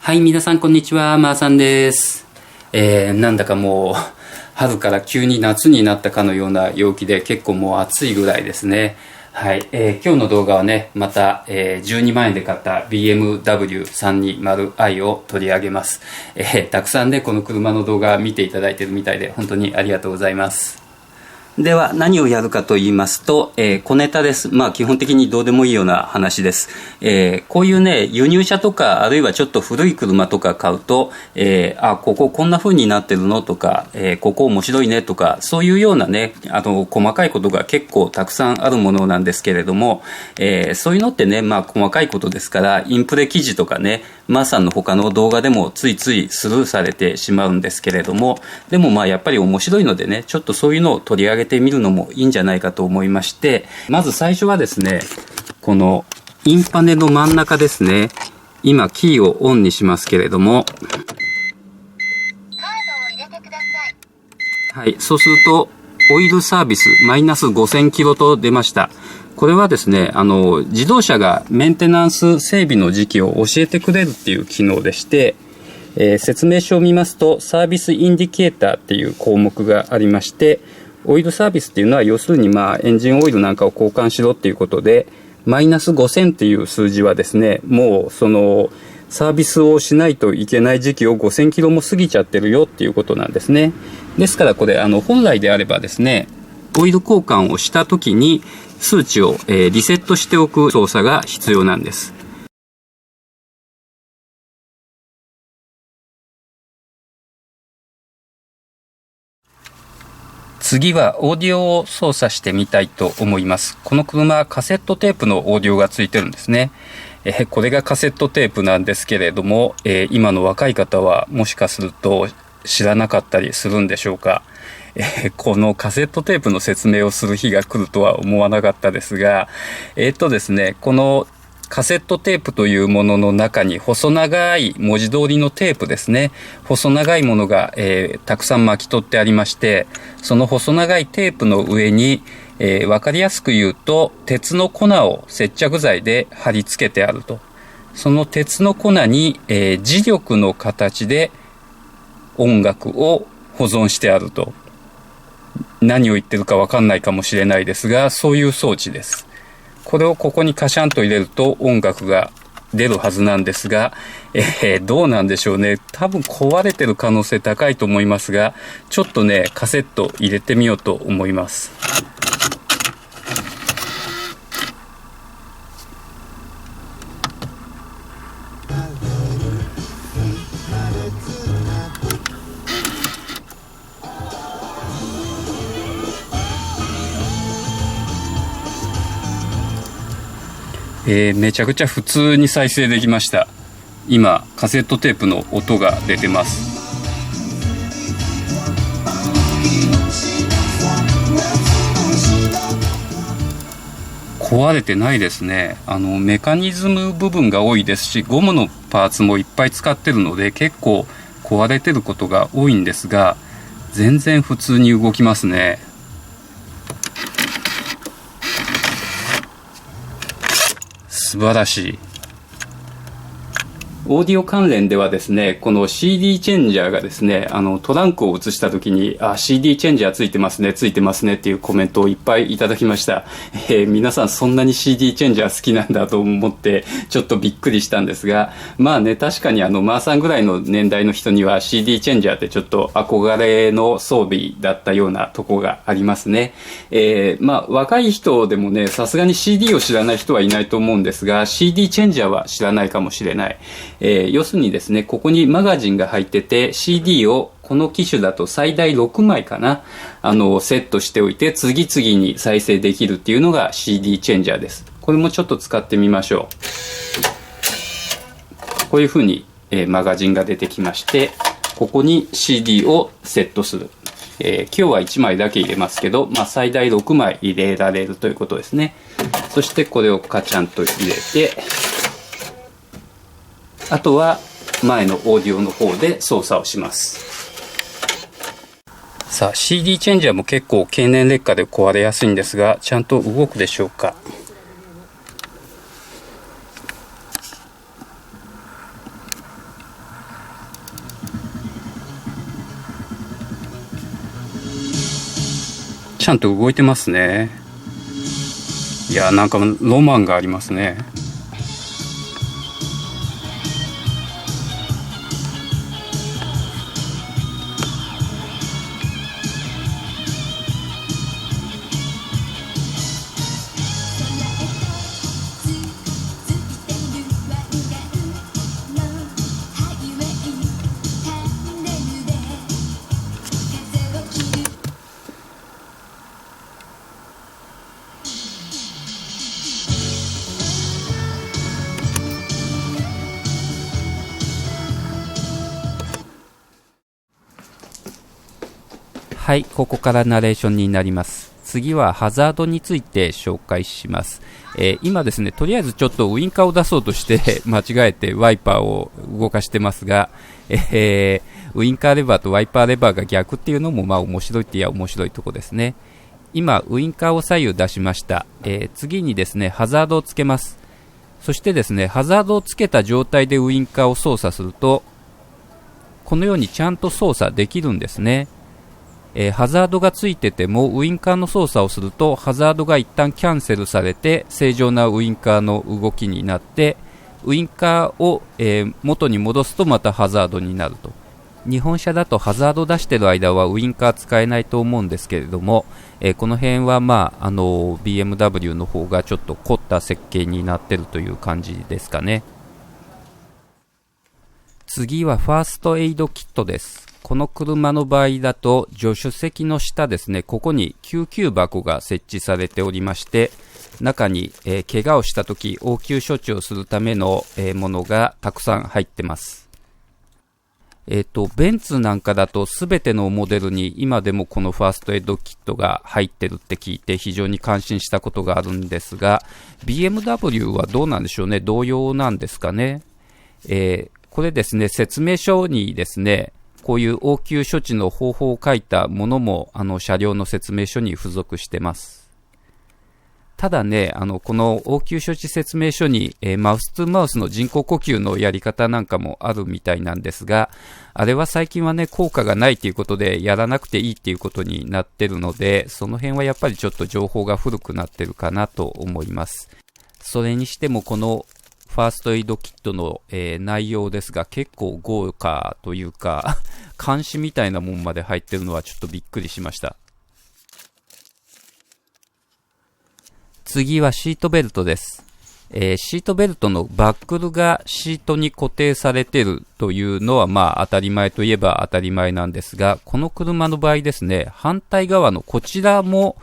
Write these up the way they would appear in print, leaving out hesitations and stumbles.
はい、皆さんこんにちは、まーさんです。なんだかもう春から急に夏になったかのような陽気で結構もう暑いぐらいですね。はい、今日の動画はね、また、12万円で買った BMW320i を取り上げます。たくさんね、この車の動画見ていただいているみたいで本当にありがとうございます。では何をやるかと言いますと、小ネタです。まあ基本的にどうでもいいような話です。こういうね、輸入車とかあるいはちょっと古い車とか買うと、こここんな風になってるのとか、ここ面白いねとか、そういうようなね、細かいことが結構たくさんあるものなんですけれども、そういうのってね、まあ細かいことですから、インプレ記事とかね、マーさんの他の動画でもついついスルーされてしまうんですけれども、でもまあやっぱり面白いのでね、ちょっとそういうのを取り上げてみるのもいいんじゃないかと思いまして、まず最初はですね、このインパネの真ん中ですね、今キーをオンにしますけれども、カードを入れてください。はい、そうするとオイルサービスマイナス5000キロと出ました。これはですね、自動車がメンテナンス整備の時期を教えてくれるっていう機能でして、説明書を見ますとサービスインディケーターっていう項目がありまして、オイルサービスっていうのは要するにまあエンジンオイルなんかを交換しろっていうことで、マイナス5000っていう数字はですね、もうそのサービスをしないといけない時期を5000キロも過ぎちゃってるよっていうことなんですね。ですからこれ本来であればですね、オイル交換をした時に数値をリセットしておく操作が必要なんです。次はオーディオを操作してみたいと思います。この車カセットテープのオーディオがついてるんですね。これがカセットテープなんですけれども、今の若い方はもしかすると知らなかったりするんでしょうか。このカセットテープの説明をする日が来るとは思わなかったですが、ですね、このカセットテープというものの中に細長い文字通りのテープですね、細長いものが、たくさん巻き取ってありまして、その細長いテープの上に、分かりやすく言うと鉄の粉を接着剤で貼り付けてあると。その鉄の粉に、磁力の形で音楽を保存してあると。何を言ってるか分かんないかもしれないですが、そういう装置です。これをここにカシャンと入れると音楽が出るはずなんですが、どうなんでしょうね。多分壊れてる可能性高いと思いますが、ちょっとね、カセット入れてみようと思います。めちゃくちゃ普通に再生できました。今カセットテープの音が出てます。壊れてないですね。メカニズム部分が多いですし、ゴムのパーツもいっぱい使ってるので結構壊れてることが多いんですが、全然普通に動きますね。素晴らしい。オーディオ関連ではですね、この CD チェンジャーがですね、トランクを映した時に、CD チェンジャーついてますね、ついてますねっていうコメントをいっぱいいただきました。皆さんそんなに CD チェンジャー好きなんだと思って、ちょっとびっくりしたんですが、まあね、確かにマーさんぐらいの年代の人には CD チェンジャーってちょっと憧れの装備だったようなとこがありますね。まあ若い人でもね、さすがに CD を知らない人はいないと思うんですが、CD チェンジャーは知らないかもしれない。要するにですね、ここにマガジンが入ってて CD をこの機種だと最大6枚かな、セットしておいて次々に再生できるっていうのが CD チェンジャーです。これもちょっと使ってみましょう。こういう風に、マガジンが出てきまして、ここに CD をセットする。今日は1枚だけ入れますけど、まあ、最大6枚入れられるということですね。そしてこれをカチャンと入れて、あとは前のオーディオの方で操作をします。さあ CD チェンジャーも結構経年劣化で壊れやすいんですが、ちゃんと動くでしょうか。ちゃんと動いてますね。いや、なんかロマンがありますね。はい、ここからナレーションになります。次はハザードについて紹介します。今ですね、とりあえずちょっとウインカーを出そうとして間違えてワイパーを動かしてますが、ウインカーレバーとワイパーレバーが逆っていうのもまあ面白いっていや面白いとこですね。今ウインカーを左右出しました。次にですね、ハザードをつけます。そしてですね、ハザードをつけた状態でウインカーを操作すると、このようにちゃんと操作できるんですね。ハザードがついててもウインカーの操作をするとハザードが一旦キャンセルされて正常なウインカーの動きになってウインカーを、元に戻すとまたハザードになると。日本車だとハザード出してる間はウインカー使えないと思うんですけれども、この辺は、BMW の方がちょっと凝った設計になってるという感じですかね。次はファーストエイドキットです。この車の場合だと助手席の下ですね、ここに救急箱が設置されておりまして、中に、怪我をしたとき応急処置をするための、ものがたくさん入ってます。ベンツなんかだと全てのモデルに今でもこのファーストエイドキットが入ってるって聞いて非常に感心したことがあるんですが、 BMW はどうなんでしょうね。同様なんですかね。これですね、説明書にですね、こういう応急処置の方法を書いたものも車両の説明書に付属してます。ただね、この応急処置説明書に、マウス2マウスの人工呼吸のやり方なんかもあるみたいなんですが、あれは最近はね、効果がないということでやらなくていいっていうことになってるので、その辺はやっぱりちょっと情報が古くなってるかなと思います。それにしてもこのファーストエイドキットの、内容ですが結構豪華というか監視みたいなもんまで入ってるのはちょっとびっくりしました。次はシートベルトです。シートベルトのバックルがシートに固定されているというのはまあ当たり前といえば当たり前なんですが、この車の場合ですね、反対側のこちらも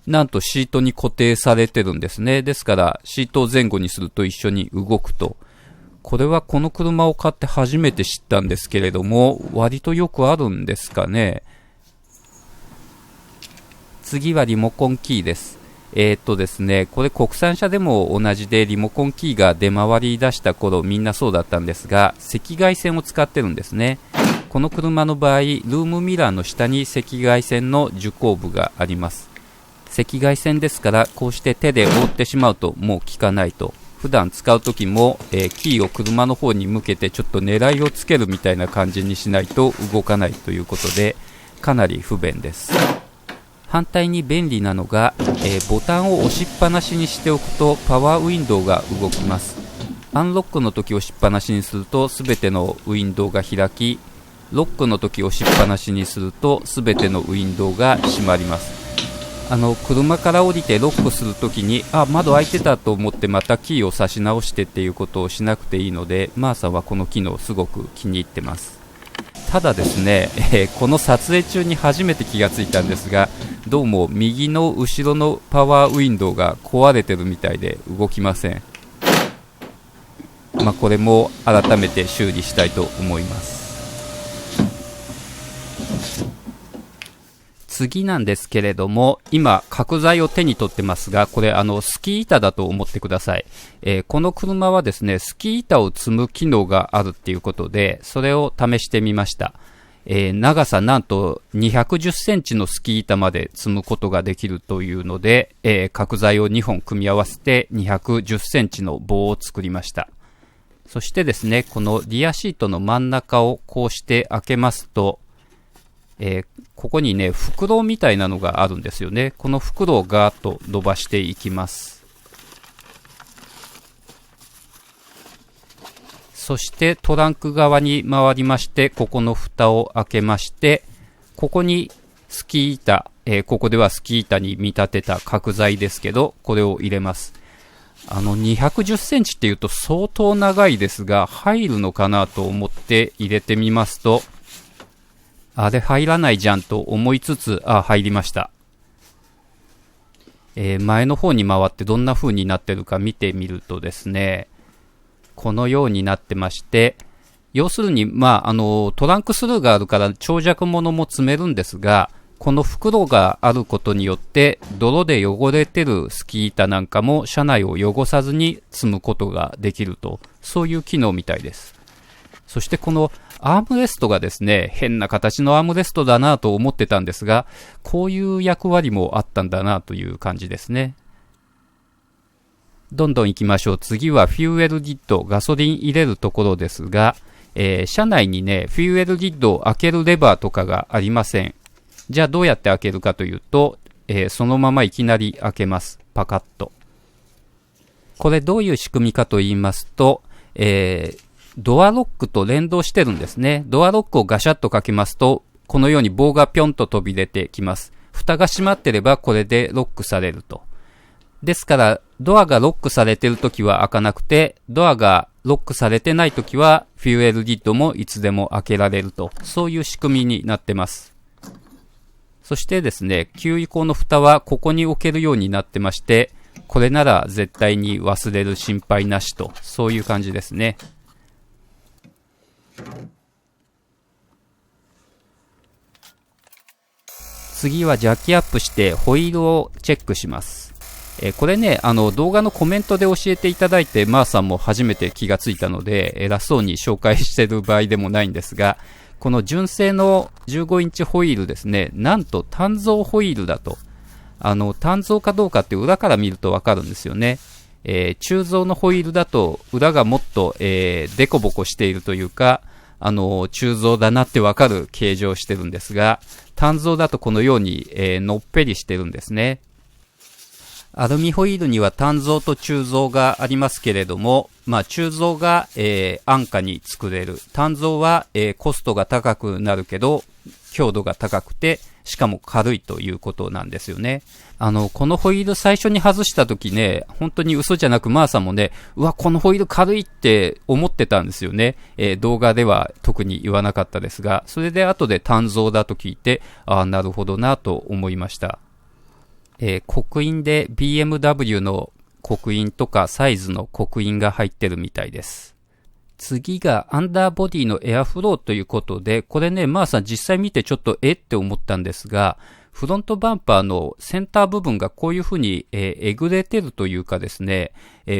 なんとシートに固定されてるんですね。ですからシートを前後にすると一緒に動くと。これはこの車を買って初めて知ったんですけれども、割とよくあるんですかね。次はリモコンキーです。ですね、これ国産車でも同じでリモコンキーが出回り出した頃みんなそうだったんですが、赤外線を使ってるんですね。この車の場合、ルームミラーの下に赤外線の受光部があります。赤外線ですからこうして手で覆ってしまうともう効かないと。普段使う時も、キーを車の方に向けてちょっと狙いをつけるみたいな感じにしないと動かないということでかなり不便です。反対に便利なのが、ボタンを押しっぱなしにしておくとパワーウィンドウが動きます。アンロックの時押しっぱなしにすると全てのウィンドウが開き、ロックの時押しっぱなしにすると全てのウィンドウが閉まります。車から降りてロックするときに窓開いてたと思ってまたキーを差し直してっていうことをしなくていいので、マーサはこの機能すごく気に入ってます。ただですね、この撮影中に初めて気がついたんですが、どうも右の後ろのパワーウィンドウが壊れてるみたいで動きません。これも改めて修理したいと思います。次なんですけれども、今角材を手に取ってますが、これスキー板だと思ってください。この車はですね、スキー板を積む機能があるっていうことで、それを試してみました。長さなんと210センチのスキー板まで積むことができるというので、角材を2本組み合わせて210センチの棒を作りました。そしてですね、このリアシートの真ん中をこうして開けますと、ここにね、袋みたいなのがあるんですよね。この袋をガーッと伸ばしていきます。そしてトランク側に回りまして、ここの蓋を開けまして、ここにスキー板、ここではスキー板に見立てた角材ですけど、これを入れます。210センチっていうと相当長いですが、入るのかなと思って入れてみますと、あれ入らないじゃんと思いつつ、入りました。前の方に回ってどんな風になってるか見てみるとですね、このようになってまして、要するに、トランクスルーがあるから長尺物も積めるんですが、この袋があることによって、泥で汚れてるスキー板なんかも車内を汚さずに積むことができると、そういう機能みたいです。そしてこのアームレストがですね、変な形のアームレストだなと思ってたんですが、こういう役割もあったんだなという感じですね。どんどん行きましょう。次はフューエルリッド、ガソリン入れるところですが、車内にね、フューエルリッドを開けるレバーとかがありません。じゃあどうやって開けるかというと、そのままいきなり開けます。パカッと。これどういう仕組みかと言いますと、ドアロックと連動してるんですね。ドアロックをガシャッとかけますと、このように棒がぴょんと飛び出てきます。蓋が閉まってればこれでロックされると。ですから、ドアがロックされてるときは開かなくて、ドアがロックされてないときは、フューエルリッドもいつでも開けられると。そういう仕組みになってます。そしてですね、給油口の蓋はここに置けるようになってまして、これなら絶対に忘れる心配なしと、そういう感じですね。次はジャッキアップしてホイールをチェックします。これね、動画のコメントで教えていただいて、マーさんも初めて気がついたので、偉そうに紹介してる場合でもないんですが、この純正の15インチホイールですね、なんと単造ホイールだと。単造かどうかって裏から見るとわかるんですよね。鋳造のホイールだと裏がもっと、デコボコしているというか、鋳造だなってわかる形状をしてるんですが、単造だとこのように、のっぺりしてるんですね。アルミホイールには単造と鋳造がありますけれども、鋳造が、安価に作れる。単造は、コストが高くなるけど、強度が高くて、しかも軽いということなんですよね。このホイール最初に外した時ね、本当に嘘じゃなくマーさんもね、うわ、このホイール軽いって思ってたんですよね。動画では特に言わなかったですが、それで後で単造だと聞いて、なるほどなと思いました。刻印で BMW の刻印とかサイズの刻印が入ってるみたいです。次がアンダーボディのエアフローということで、これね、マーさん実際見てちょっとって思ったんですが、フロントバンパーのセンター部分がこういう風に、えぐれてるというかですね、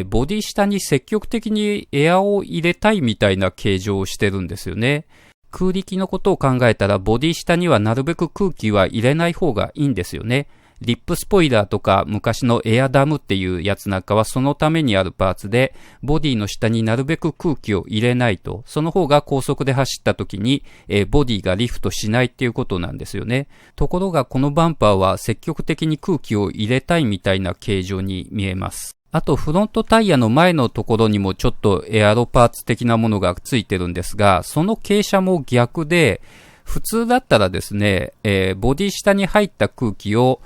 ボディ下に積極的にエアを入れたいみたいな形状をしてるんですよね。空力のことを考えたらボディ下にはなるべく空気は入れない方がいいんですよね。リップスポイラーとか昔のエアダムっていうやつなんかはそのためにあるパーツで、ボディの下になるべく空気を入れないと、その方が高速で走った時に、ボディがリフトしないっていうことなんですよね。ところがこのバンパーは積極的に空気を入れたいみたいな形状に見えます。あとフロントタイヤの前のところにもちょっとエアロパーツ的なものがついてるんですが、その傾斜も逆で、普通だったらですね、ボディ下に入った空気を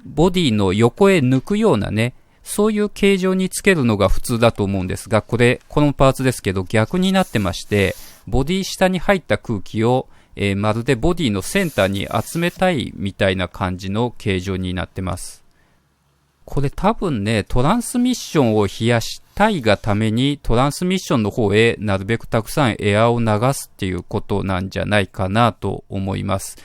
ボディの横へ抜くようなね、そういう形状につけるのが普通だと思うんですが、このパーツですけど逆になってまして、ボディ下に入った空気を、まるでボディのセンターに集めたいみたいな感じの形状になってます。これ多分ね、トランスミッションを冷やしたいがためにトランスミッションの方へなるべくたくさんエアを流すっていうことなんじゃないかなと思います。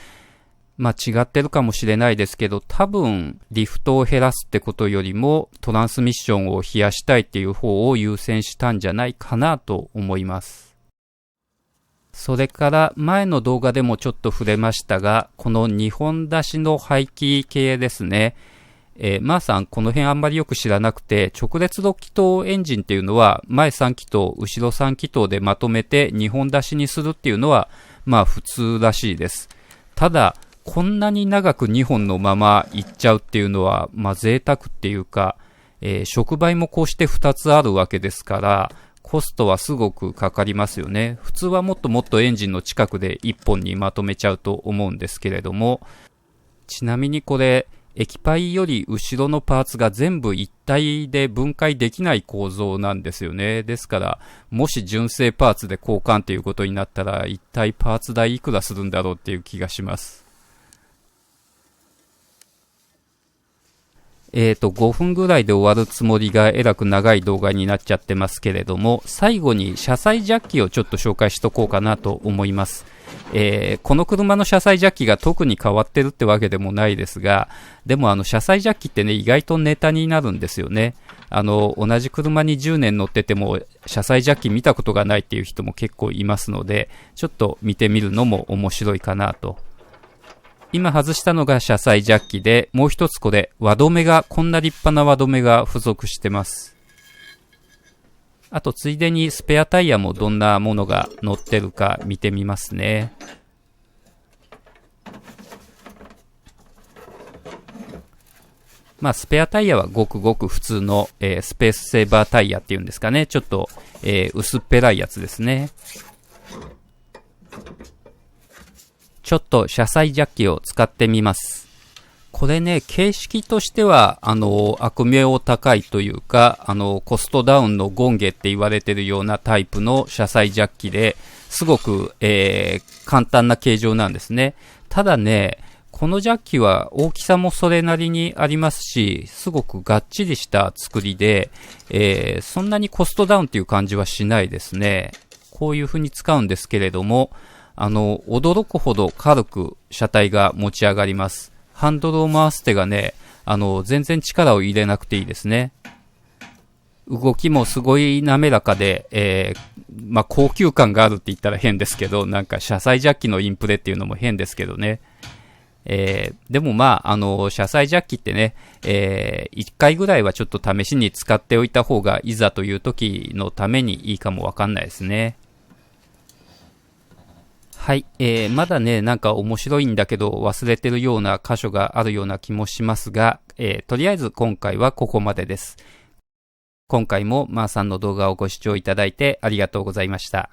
違ってるかもしれないですけど、多分リフトを減らすってことよりもトランスミッションを冷やしたいっていう方を優先したんじゃないかなと思います。それから前の動画でもちょっと触れましたが、この2本出しの排気系ですね。マーさんこの辺あんまりよく知らなくて、直列6気筒エンジンっていうのは前3気筒、後ろ3気筒でまとめて2本出しにするっていうのは普通らしいです。ただ、こんなに長く2本のままいっちゃうっていうのは、贅沢っていうか、触媒もこうして2つあるわけですから、コストはすごくかかりますよね。普通はもっともっとエンジンの近くで1本にまとめちゃうと思うんですけれども、ちなみにこれ、液パイより後ろのパーツが全部一体で分解できない構造なんですよね。ですから、もし純正パーツで交換っていうことになったら、一体パーツ代いくらするんだろうっていう気がします。5分ぐらいで終わるつもりがえらく長い動画になっちゃってますけれども、最後に車載ジャッキをちょっと紹介しとこうかなと思います。この車の車載ジャッキが特に変わってるってわけでもないですが、でも車載ジャッキってね、意外とネタになるんですよね。同じ車に10年乗ってても、車載ジャッキ見たことがないっていう人も結構いますので、ちょっと見てみるのも面白いかなと。今外したのが車載ジャッキで、もう一つこれ、輪止めが、こんな立派な輪止めが付属してます。あと、ついでにスペアタイヤもどんなものが乗ってるか見てみますね。スペアタイヤはごくごく普通の、スペースセーバータイヤっていうんですかね。ちょっと、薄っぺらいやつですね。ちょっと車載ジャッキを使ってみます。これね、形式としては、悪名高いというか、コストダウンのゴンゲって言われているようなタイプの車載ジャッキで、すごく、簡単な形状なんですね。ただね、このジャッキは大きさもそれなりにありますし、すごくがっちりした作りで、そんなにコストダウンっていう感じはしないですね。こういう風に使うんですけれども、驚くほど軽く車体が持ち上がります。ハンドルを回す手がね、全然力を入れなくていいですね。動きもすごい滑らかで、高級感があるって言ったら変ですけど、なんか車載ジャッキのインプレっていうのも変ですけどね。でも車載ジャッキってね、1回ぐらいはちょっと試しに使っておいた方がいざという時のためにいいかもわかんないですね。はい、まだね、なんか面白いんだけど忘れてるような箇所があるような気もしますが、とりあえず今回はここまでです。今回もまーさんの動画をご視聴いただいてありがとうございました。